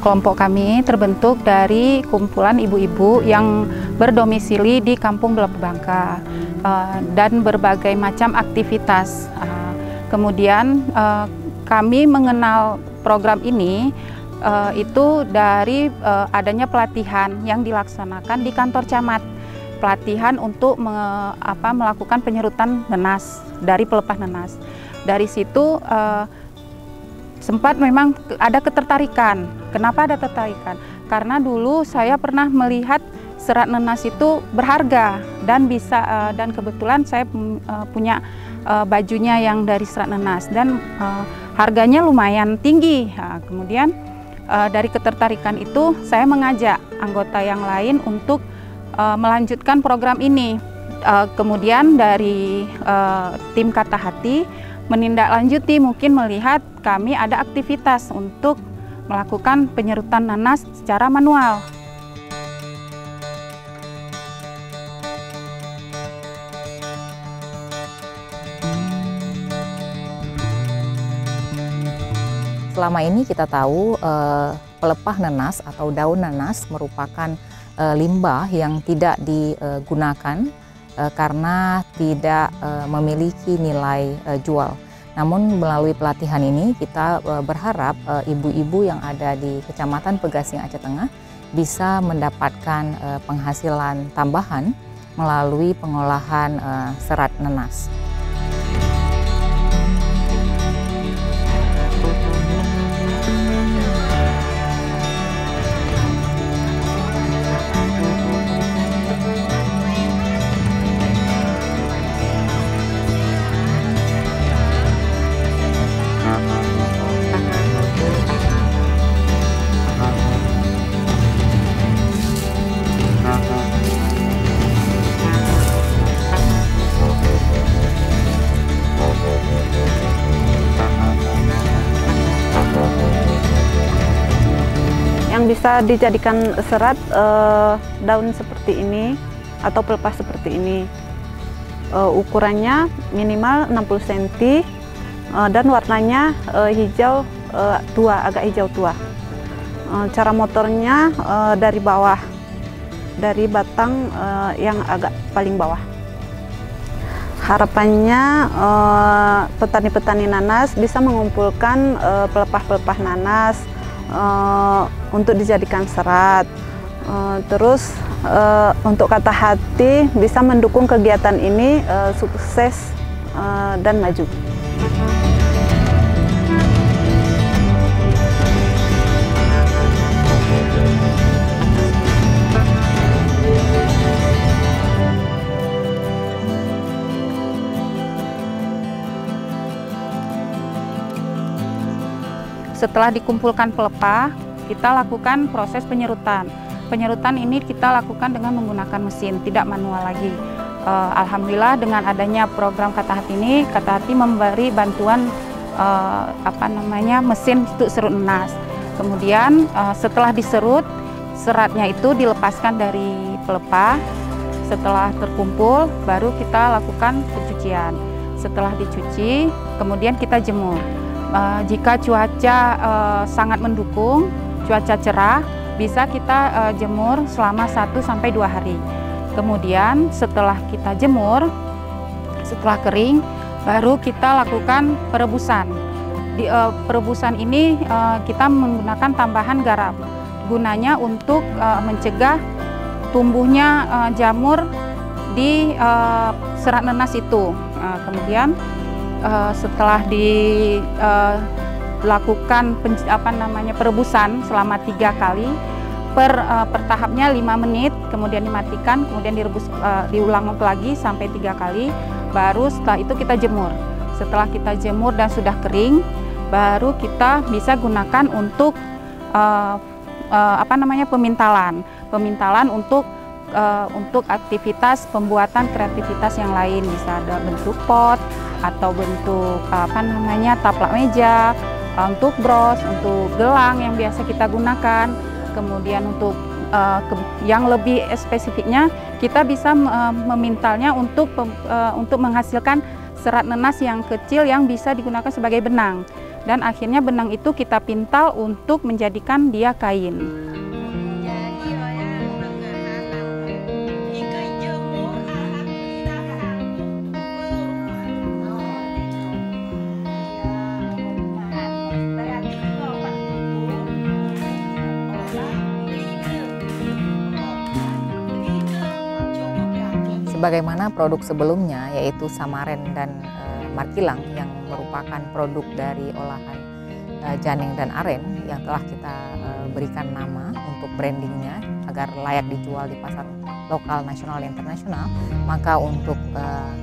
Kelompok kami terbentuk dari kumpulan ibu-ibu yang berdomisili di Kampung Belebangka dan berbagai macam aktivitas. Kemudian kami mengenal program ini itu dari adanya pelatihan yang dilaksanakan di kantor camat. Pelatihan untuk melakukan penyerutan nenas dari pelepah nenas. Dari situ sempat memang ada ketertarikan. Kenapa ada ketertarikan? Karena dulu saya pernah melihat serat nenas itu berharga dan dan kebetulan saya punya bajunya yang dari serat nenas dan harganya lumayan tinggi. Kemudian dari ketertarikan itu saya mengajak anggota yang lain untuk melanjutkan program ini. Kemudian dari tim Kata Hati menindaklanjuti, mungkin melihat kami ada aktivitas untuk melakukan penyerutan nanas secara manual. Selama ini kita tahu pelepah nanas atau daun nanas merupakan limbah yang tidak digunakan karena tidak memiliki nilai jual. Namun melalui pelatihan ini kita berharap ibu-ibu yang ada di Kecamatan Pegasing Aceh Tengah bisa mendapatkan penghasilan tambahan melalui pengolahan serat nanas. Yang bisa dijadikan serat daun seperti ini atau pelepah seperti ini. Ukurannya minimal 60 cm dan warnanya hijau tua, agak hijau tua. Cara motornya dari bawah, dari batang yang agak paling bawah. Harapannya petani-petani nanas bisa mengumpulkan pelepah-pelepah nanas untuk dijadikan serat. Terus untuk Kata Hati bisa mendukung kegiatan ini sukses dan maju. Setelah dikumpulkan pelepah, kita lakukan proses penyerutan. Penyerutan ini kita lakukan dengan menggunakan mesin, tidak manual lagi. Alhamdulillah dengan adanya program Kata Hati ini, Kata Hati memberi bantuan mesin untuk serut nanas. Kemudian setelah diserut, seratnya itu dilepaskan dari pelepah. Setelah terkumpul, baru kita lakukan pencucian. Setelah dicuci, kemudian kita jemur. Jika cuaca sangat mendukung, cuaca cerah, bisa kita jemur selama 1–2 hari. Kemudian setelah kita jemur, setelah kering, baru kita lakukan perebusan. Di perebusan ini kita menggunakan tambahan garam. Gunanya untuk mencegah tumbuhnya jamur di serat nanas itu. Kemudian setelah dilakukan perebusan selama 3 kali per tahapnya 5 menit, kemudian dimatikan, kemudian diulang lagi sampai 3 kali, baru setelah itu kita jemur. Setelah kita jemur dan sudah kering, baru kita bisa gunakan untuk pemintalan untuk aktivitas pembuatan kreativitas yang lain, bisa ada bentuk pot atau bentuk taplak meja, untuk bros, untuk gelang yang biasa kita gunakan. Kemudian untuk yang lebih spesifiknya, kita bisa memintalnya untuk menghasilkan serat nanas yang kecil yang bisa digunakan sebagai benang. dan akhirnya benang itu kita pintal untuk menjadikan dia kain. Sebagaimana produk sebelumnya, yaitu Samaren dan Markilang yang merupakan produk dari olahan Janeng dan Aren yang telah kita berikan nama untuk brandingnya agar layak dijual di pasar lokal, nasional, dan internasional, maka untuk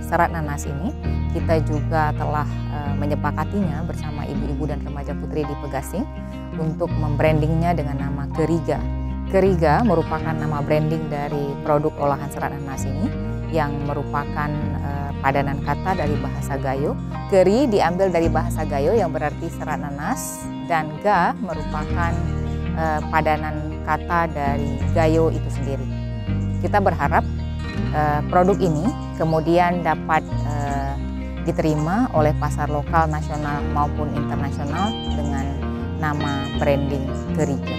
serat nanas ini kita juga telah menyepakatinya bersama ibu-ibu dan remaja putri di Pegasing untuk membrandingnya dengan nama Keriga. Keriga merupakan nama branding dari produk olahan serat nanas ini yang merupakan padanan kata dari bahasa Gayo. Keri diambil dari bahasa Gayo yang berarti serat nanas, dan ga merupakan padanan kata dari Gayo itu sendiri. Kita berharap produk ini kemudian dapat diterima oleh pasar lokal, nasional maupun internasional dengan nama branding Keriga.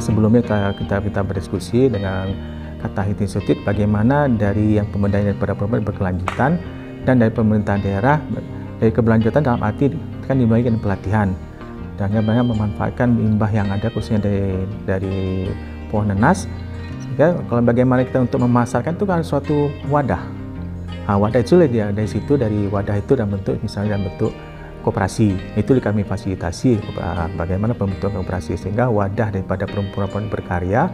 Sebelumnya kita berdiskusi dengan Kata Hiti Sutit bagaimana dari yang pemberdayaan daripada perempuan berkelanjutan dan dari pemerintah daerah dari keberlanjutan dalam arti kan dibagikan pelatihan dan banyak memanfaatkan limbah yang ada khususnya dari pohon nanas. Sehingga kalau bagaimana kita untuk memasarkan itu kan suatu wadah. Wadah itu dari situ, dari wadah itu dalam bentuk misalnya dalam bentuk koperasi, itu kami fasilitasi bagaimana pembentukan koperasi sehingga wadah daripada perempuan berkarya,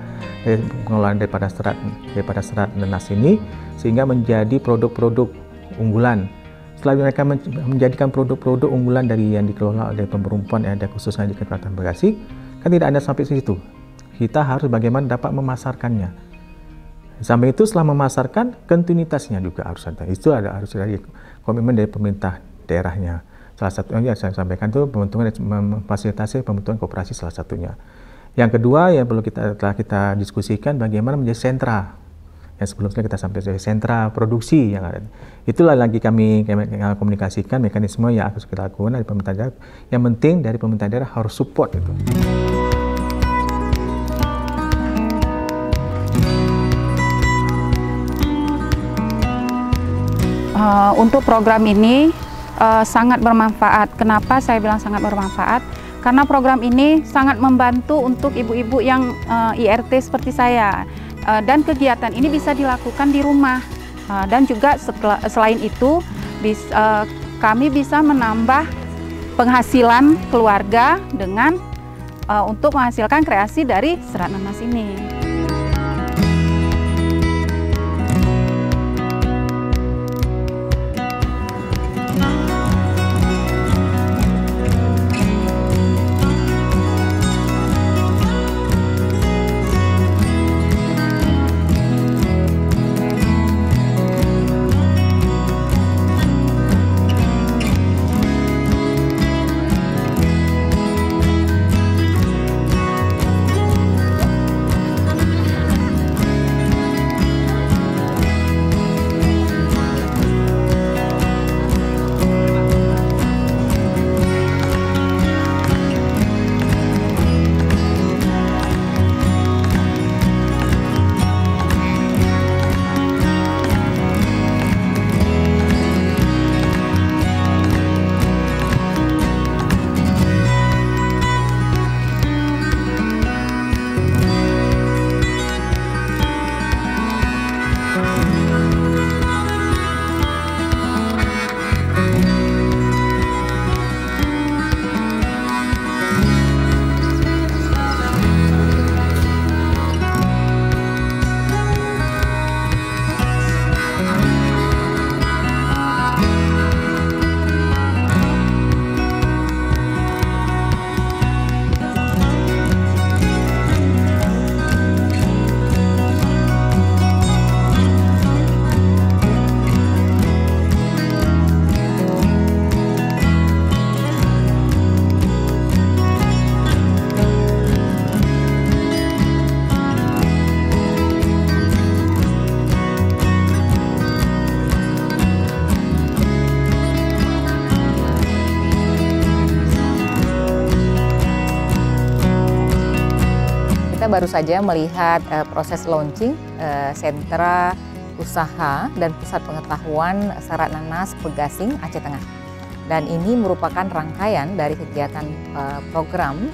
pengelolaan daripada serat nanas ini sehingga menjadi produk-produk unggulan. Setelah mereka menjadikan produk-produk unggulan dari yang dikelola oleh perempuan yang ada khususnya di Kecamatan Pegasing, kan tidak ada sampai situ. Kita harus bagaimana dapat memasarkannya. Sampai itu setelah memasarkan, kontinuitasnya juga harus ada. Itu harus dari komitmen dari pemerintah daerahnya. Salah satunya yang saya sampaikan itu memfasilitasi pembentukan koperasi salah satunya. Yang kedua yang perlu telah kita diskusikan bagaimana menjadi sentra. Yang sebelumnya kita sampai dari sentra produksi yang ada. Itulah lagi kami komunikasikan mekanisme yang harus kita lakukan dari pemerintah daerah. Yang penting dari pemerintah daerah harus support itu. Untuk program ini sangat bermanfaat. Kenapa saya bilang sangat bermanfaat? Karena program ini sangat membantu untuk ibu-ibu yang IRT seperti saya. Dan kegiatan ini bisa dilakukan di rumah. Dan juga selain itu, kami bisa menambah penghasilan keluarga dengan untuk menghasilkan kreasi dari serat nanas ini. baru saja melihat proses launching sentra usaha dan pusat pengetahuan serat nanas Pegasing Aceh Tengah. Dan ini merupakan rangkaian dari kegiatan program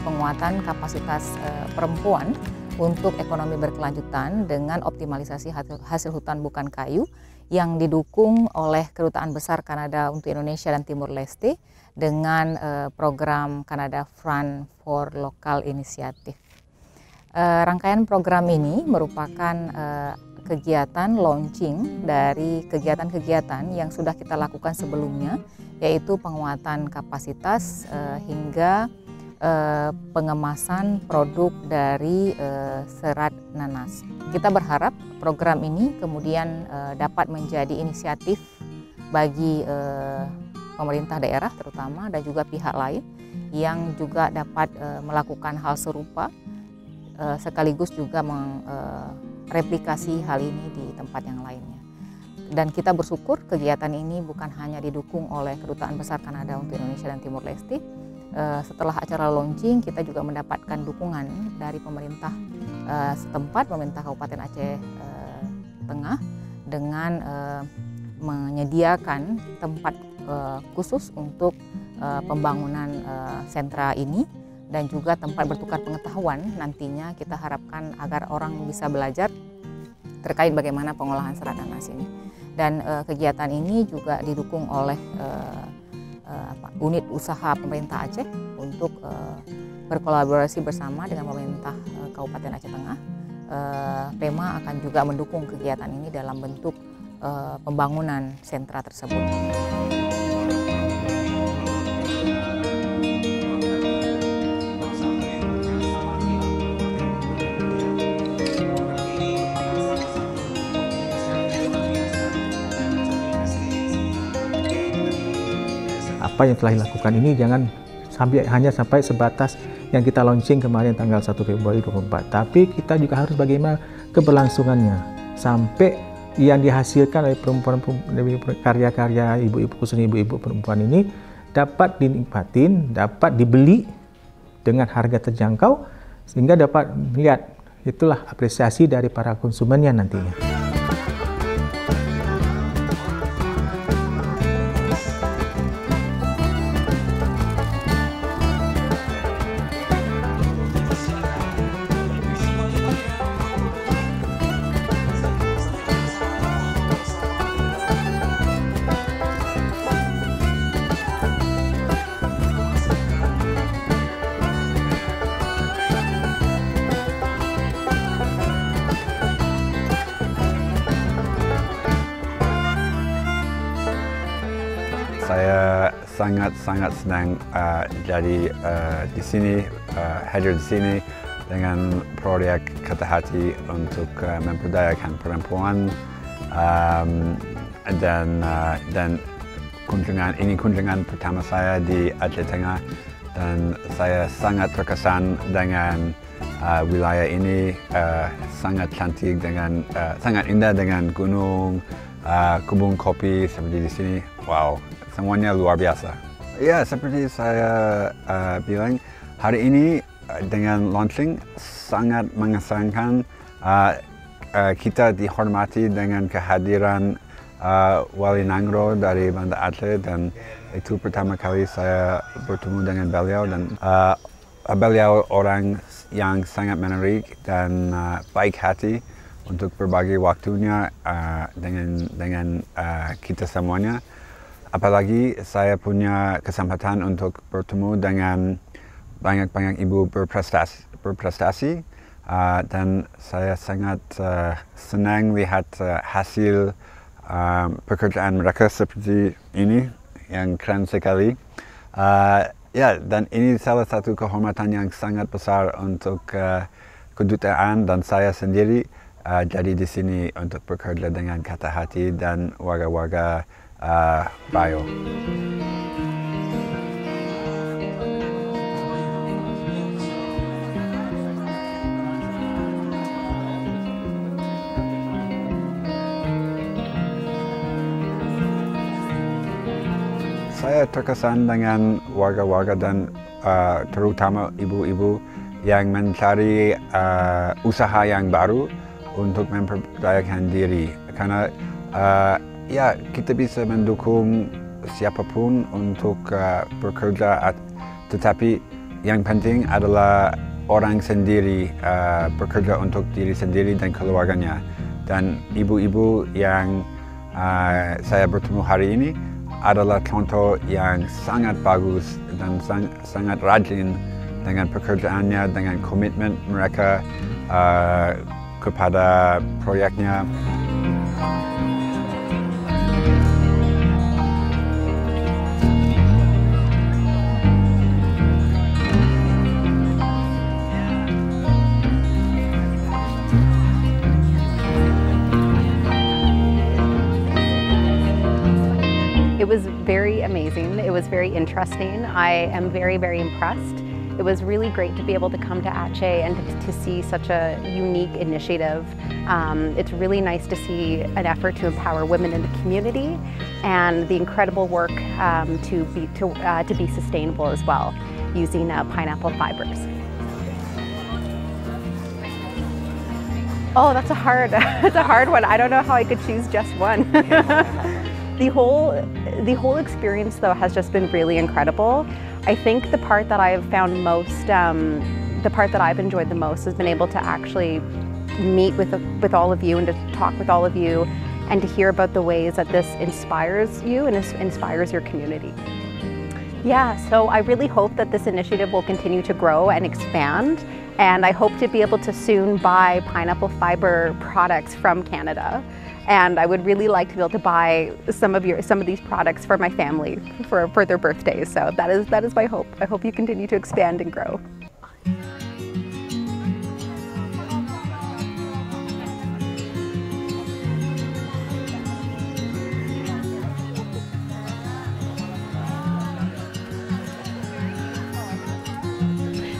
penguatan kapasitas perempuan untuk ekonomi berkelanjutan dengan optimalisasi hasil hutan bukan kayu yang didukung oleh Kedutaan Besar Kanada untuk Indonesia dan Timur Leste dengan program Canada Fund for Local Initiative. Rangkaian program ini merupakan kegiatan launching dari kegiatan-kegiatan yang sudah kita lakukan sebelumnya, yaitu penguatan kapasitas hingga pengemasan produk dari serat nanas. Kita berharap program ini kemudian dapat menjadi inisiatif bagi pemerintah daerah terutama dan juga pihak lain yang juga dapat melakukan hal serupa sekaligus juga replikasi hal ini di tempat yang lainnya. Dan kita bersyukur kegiatan ini bukan hanya didukung oleh Kedutaan Besar Kanada untuk Indonesia dan Timur Leste. Setelah acara launching, kita juga mendapatkan dukungan dari pemerintah setempat, pemerintah Kabupaten Aceh Tengah, dengan menyediakan tempat khusus untuk pembangunan sentra ini, dan juga tempat bertukar pengetahuan. Nantinya kita harapkan agar orang bisa belajar terkait bagaimana pengolahan serat nanas ini. Dan kegiatan ini juga didukung oleh unit usaha pemerintah Aceh untuk berkolaborasi bersama dengan pemerintah Kabupaten Aceh Tengah. Pema akan juga mendukung kegiatan ini dalam bentuk pembangunan sentra tersebut. Apa yang telah dilakukan ini jangan hanya sampai sebatas yang kita launching kemarin tanggal 1 Februari 2024, tapi kita juga harus bagaimana keberlangsungannya sampai yang dihasilkan oleh perempuan, dari karya-karya ibu-ibu, khususnya ibu-ibu perempuan ini dapat dinikmatin, dapat dibeli dengan harga terjangkau sehingga dapat melihat, itulah apresiasi dari para konsumennya nantinya. Saya sangat senang jadi di sini, hadir di sini dengan proyek Kata Hati untuk memberdayakan perempuan, dan kunjungan pertama saya di Aceh Tengah, dan saya sangat terkesan dengan wilayah ini, sangat cantik dengan sangat indah dengan gunung, kebun kopi seperti di sini. Wow, semuanya luar biasa. Ya, seperti saya bilang, hari ini dengan launching sangat mengesankan. Kita dihormati dengan kehadiran Wali Nangro dari Banda Aceh, dan itu pertama kali saya bertemu dengan beliau, dan beliau orang yang sangat menarik dan baik hati untuk berbagi waktunya dengan kita semuanya. Apalagi saya punya kesempatan untuk bertemu dengan banyak ibu berprestasi, dan saya sangat senang lihat hasil pekerjaan mereka seperti ini, yang keren sekali. Ya, dan ini salah satu kehormatan yang sangat besar untuk kedutaan dan saya sendiri jadi di sini untuk bekerja dengan Kata Hati dan warga-warga Bayo. Saya terkesan dengan warga-warga dan terutama ibu-ibu yang mencari usaha yang baru untuk memperdayakan diri. Karena ya kita bisa mendukung siapapun untuk bekerja, tetapi yang penting adalah orang sendiri bekerja untuk diri sendiri dan keluarganya. Dan ibu-ibu yang saya bertemu hari ini adalah contoh yang sangat bagus dan sangat rajin dengan pekerjaannya, dengan komitmen mereka kepada proyeknya. It was very amazing. It was very interesting. I am very, very impressed. It was really great to be able to come to Aceh and to see such a unique initiative. It's really nice to see an effort to empower women in the community and the incredible work to be sustainable as well, using pineapple fibers. Oh, that's a hard one. I don't know how I could choose just one. The whole experience though has just been really incredible. I think the part that I've found most, the part that I've enjoyed the most has been able to actually meet with all of you and to talk with all of you and to hear about the ways that this inspires you and inspires your community. Yeah, so I really hope that this initiative will continue to grow and expand, and I hope to be able to soon buy pineapple fiber products from Canada. And I would really like to be able to buy some of these products for my family for their birthdays. So that is my hope. I hope you continue to expand and grow.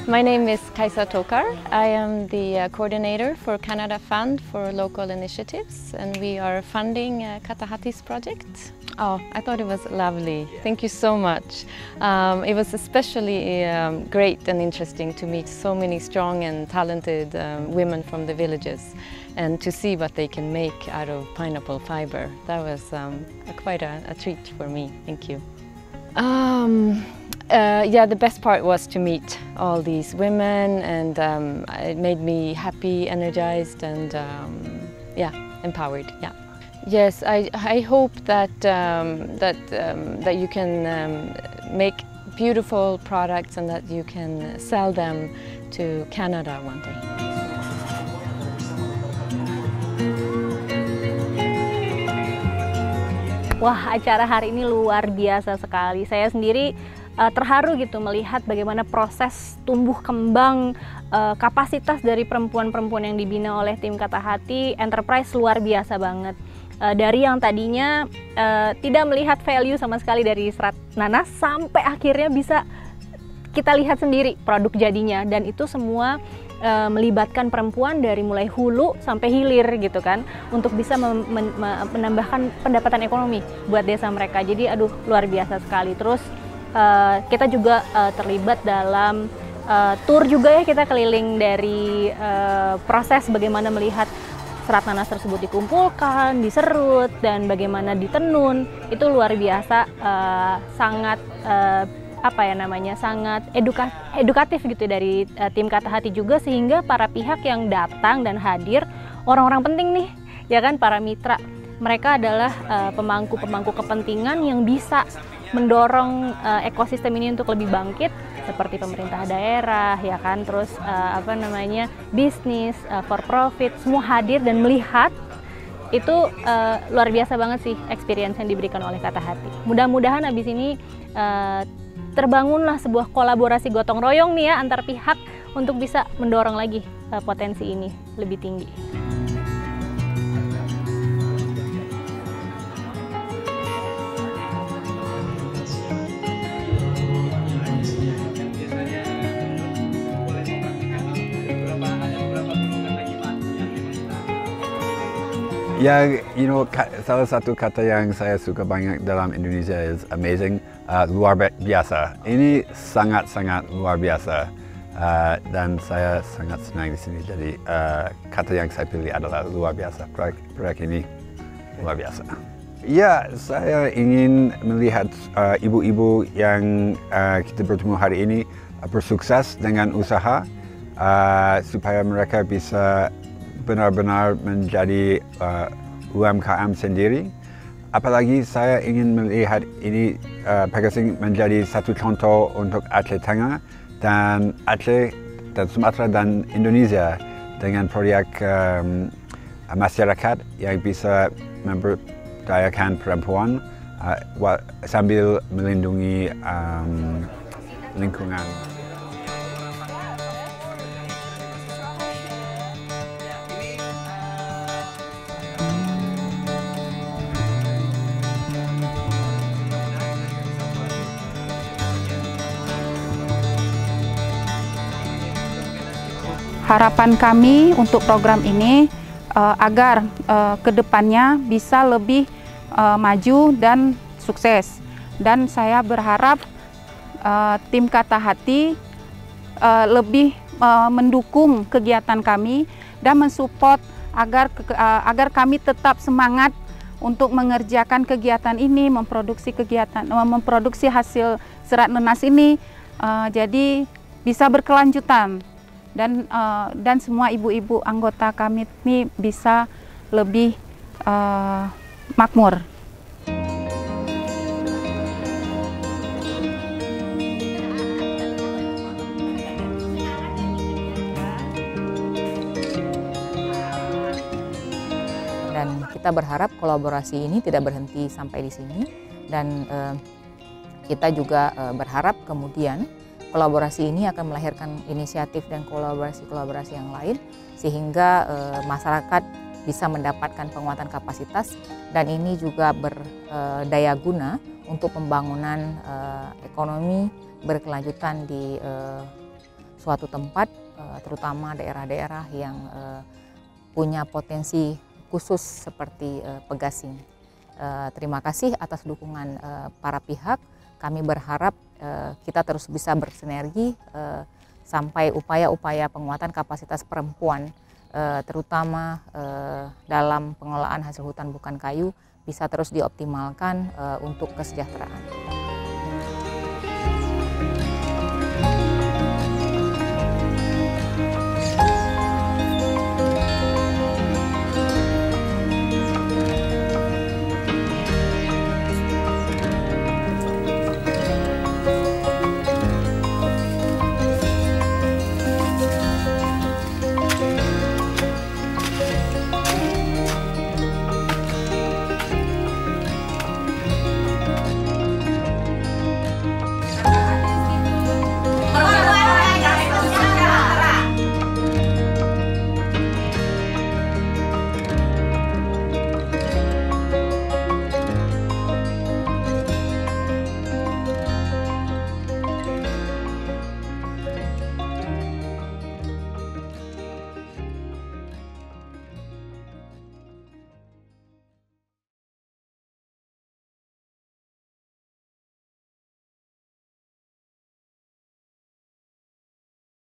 My name is Kaisa Tokar. I am the coordinator for Canada Fund for Local Initiatives, and we are funding Katahati's project. Oh, I thought it was lovely. Thank you so much. It was especially great and interesting to meet so many strong and talented women from the villages and to see what they can make out of pineapple fiber. That was quite a treat for me. Thank you. Yeah, the best part was to meet all these women, and it made me happy, energized, and yeah, empowered. Yeah. Yes, I hope that that you can make beautiful products and that you can sell them to Canada one day. Wah, acara hari ini luar biasa sekali. Saya sendiri terharu gitu melihat bagaimana proses tumbuh kembang kapasitas dari perempuan-perempuan yang dibina oleh tim Katahati Enterprise luar biasa banget. Dari yang tadinya tidak melihat value sama sekali dari serat nanas sampai akhirnya bisa kita lihat sendiri produk jadinya, dan itu semua melibatkan perempuan dari mulai hulu sampai hilir gitu kan, untuk bisa menambahkan pendapatan ekonomi buat desa mereka. Jadi aduh, luar biasa sekali. Terus kita juga terlibat dalam tour juga ya, kita keliling dari proses bagaimana melihat serat nanas tersebut dikumpulkan, diserut, dan bagaimana ditenun. Itu luar biasa, sangat apa ya namanya, sangat edukatif gitu dari tim Katahati juga, sehingga para pihak yang datang dan hadir orang-orang penting nih ya kan, para mitra. Mereka adalah pemangku-pemangku kepentingan yang bisa mendorong ekosistem ini untuk lebih bangkit, seperti pemerintah daerah ya kan, terus apa namanya, bisnis, for profit, semua hadir dan melihat. Itu luar biasa banget sih experience yang diberikan oleh Katahati. Mudah-mudahan habis ini terbangunlah sebuah kolaborasi gotong royong nih ya antar pihak untuk bisa mendorong lagi potensi ini lebih tinggi. Ya, you know, salah satu kata yang saya suka banyak dalam Indonesia is amazing, luar biasa. Ini sangat-sangat luar biasa. Dan saya sangat senang di sini. Jadi kata yang saya pilih adalah luar biasa. Proyek ini luar biasa. Ya, saya ingin melihat ibu-ibu yang kita bertemu hari ini bersukses dengan usaha supaya mereka bisa benar-benar menjadi UMKM sendiri. Apalagi saya ingin melihat ini Pegasing menjadi satu contoh untuk Aceh Tengah dan Aceh dan Sumatera dan Indonesia dengan proyek masyarakat yang bisa memberdayakan perempuan sambil melindungi lingkungan. Harapan kami untuk program ini agar kedepannya bisa lebih maju dan sukses. Dan saya berharap tim Kata Hati lebih mendukung kegiatan kami dan mensupport agar kami tetap semangat untuk mengerjakan kegiatan ini, memproduksi hasil serat nenas ini jadi bisa berkelanjutan. Dan semua ibu-ibu anggota kami ini bisa lebih makmur. Dan kita berharap kolaborasi ini tidak berhenti sampai di sini, dan kita juga berharap kemudian kolaborasi ini akan melahirkan inisiatif dan kolaborasi-kolaborasi yang lain sehingga masyarakat bisa mendapatkan penguatan kapasitas, dan ini juga berdaya guna untuk pembangunan ekonomi berkelanjutan di suatu tempat, terutama daerah-daerah yang punya potensi khusus seperti Pegasing. Terima kasih atas dukungan para pihak. Kami berharap kita terus bisa bersinergi sampai upaya-upaya penguatan kapasitas perempuan, terutama dalam pengelolaan hasil hutan bukan kayu, bisa terus dioptimalkan untuk kesejahteraan.